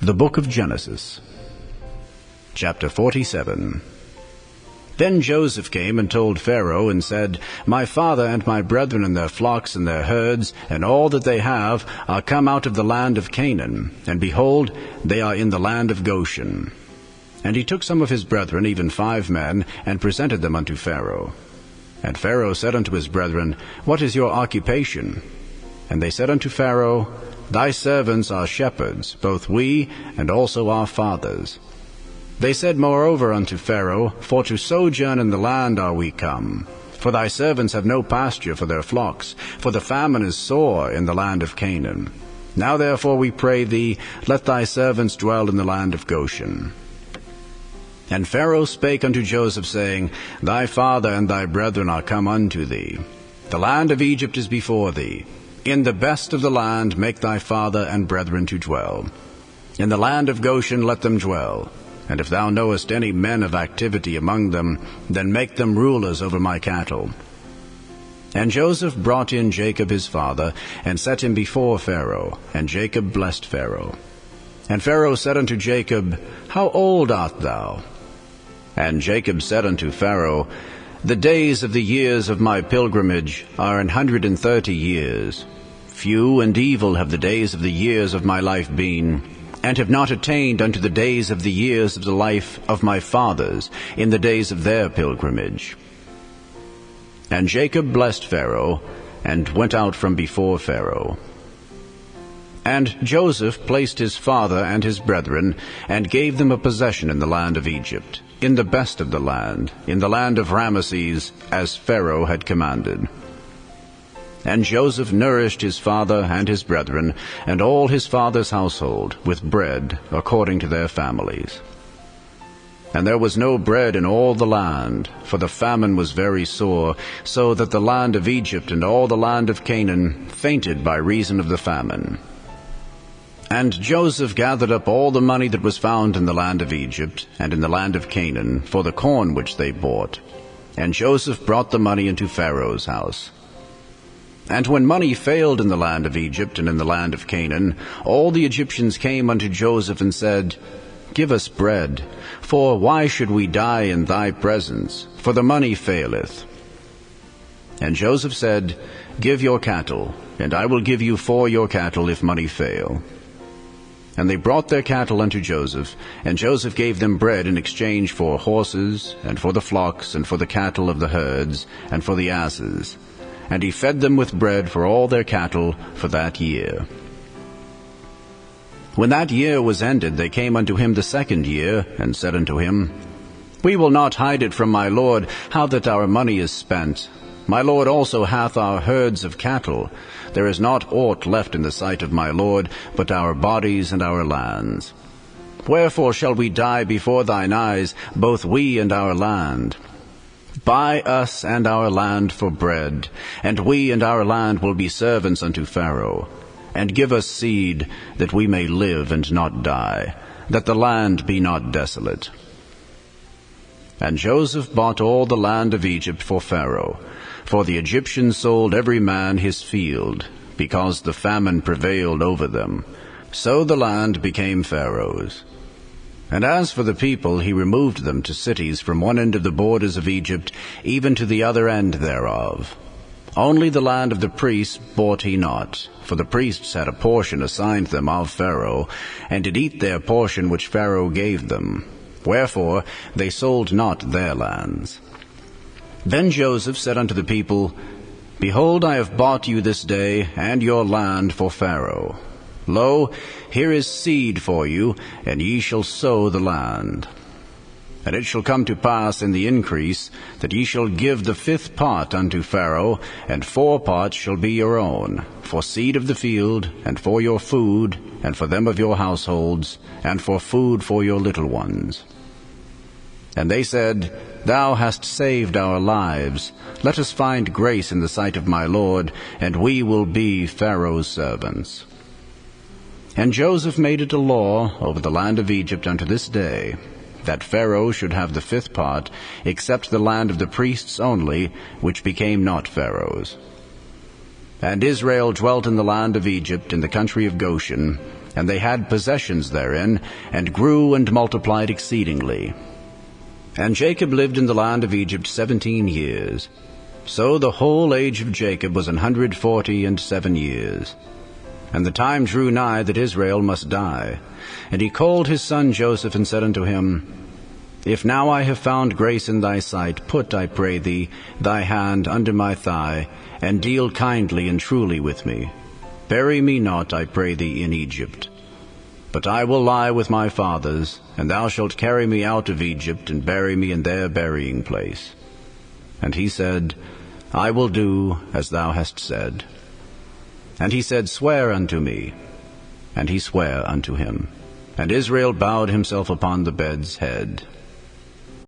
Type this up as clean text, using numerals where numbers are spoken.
The Book of Genesis, chapter 47. Then Joseph came and told Pharaoh, and said, My father and my brethren and their flocks and their herds, and all that they have, are come out of the land of Canaan, and behold, they are in the land of Goshen. And he took some of his brethren, even 5 men, and presented them unto Pharaoh. And Pharaoh said unto his brethren, What is your occupation? And they said unto Pharaoh, Thy servants are shepherds, both we, and also our fathers. They said moreover unto Pharaoh, For to sojourn in the land are we come. For thy servants have no pasture for their flocks, for the famine is sore in the land of Canaan. Now therefore we pray thee, let thy servants dwell in the land of Goshen. And Pharaoh spake unto Joseph, saying, Thy father and thy brethren are come unto thee. The land of Egypt is before thee. In the best of the land make thy father and brethren to dwell. In the land of Goshen let them dwell. And if thou knowest any men of activity among them, then make them rulers over my cattle. And Joseph brought in Jacob his father, and set him before Pharaoh, and Jacob blessed Pharaoh. And Pharaoh said unto Jacob, How old art thou? And Jacob said unto Pharaoh, The days of the years of my pilgrimage are 130 years. Few and evil have the days of the years of my life been, and have not attained unto the days of the years of the life of my fathers in the days of their pilgrimage. And Jacob blessed Pharaoh, and went out from before Pharaoh. And Joseph placed his father and his brethren, and gave them a possession in the land of Egypt, in the best of the land, in the land of Ramesses, as Pharaoh had commanded. And Joseph nourished his father and his brethren, and all his father's household, with bread, according to their families. And there was no bread in all the land, for the famine was very sore, so that the land of Egypt and all the land of Canaan fainted by reason of the famine. And Joseph gathered up all the money that was found in the land of Egypt and in the land of Canaan for the corn which they bought. And Joseph brought the money into Pharaoh's house. And when money failed in the land of Egypt and in the land of Canaan, all the Egyptians came unto Joseph and said, Give us bread, for why should we die in thy presence? For the money faileth. And Joseph said, Give your cattle, and I will give you for your cattle if money fail. And they brought their cattle unto Joseph, and Joseph gave them bread in exchange for horses, and for the flocks, and for the cattle of the herds, and for the asses. And he fed them with bread for all their cattle for that year. When that year was ended, they came unto him the 2nd year, and said unto him, We will not hide it from my lord, how that our money is spent. My lord also hath our herds of cattle. There is not aught left in the sight of my lord, but our bodies and our lands. Wherefore shall we die before thine eyes, both we and our land? Buy us and our land for bread, and we and our land will be servants unto Pharaoh. And give us seed, that we may live and not die, that the land be not desolate. And Joseph bought all the land of Egypt for Pharaoh, for the Egyptians sold every man his field, because the famine prevailed over them. So the land became Pharaoh's. And as for the people, he removed them to cities from one end of the borders of Egypt, even to the other end thereof. Only the land of the priests bought he not, for the priests had a portion assigned them of Pharaoh, and did eat their portion which Pharaoh gave them. Wherefore they sold not their lands. Then Joseph said unto the people, Behold, I have bought you this day, and your land for Pharaoh. Lo, here is seed for you, and ye shall sow the land. And it shall come to pass in the increase, that ye shall give the 5th part unto Pharaoh, and 4 parts shall be your own, for seed of the field, and for your food, and for them of your households, and for food for your little ones. And they said, Thou hast saved our lives. Let us find grace in the sight of my lord, and we will be Pharaoh's servants. And Joseph made it a law over the land of Egypt unto this day, that Pharaoh should have the 5th part, except the land of the priests only, which became not Pharaoh's. And Israel dwelt in the land of Egypt, in the country of Goshen, and they had possessions therein, and grew and multiplied exceedingly. And Jacob lived in the land of Egypt 17 years. So the whole age of Jacob was 147 years. And the time drew nigh that Israel must die. And he called his son Joseph, and said unto him, If now I have found grace in thy sight, put, I pray thee, thy hand under my thigh, and deal kindly and truly with me. Bury me not, I pray thee, in Egypt. But I will lie with my fathers, and thou shalt carry me out of Egypt, and bury me in their burying place. And he said, I will do as thou hast said. And he said, Swear unto me. And he sware unto him. And Israel bowed himself upon the bed's head.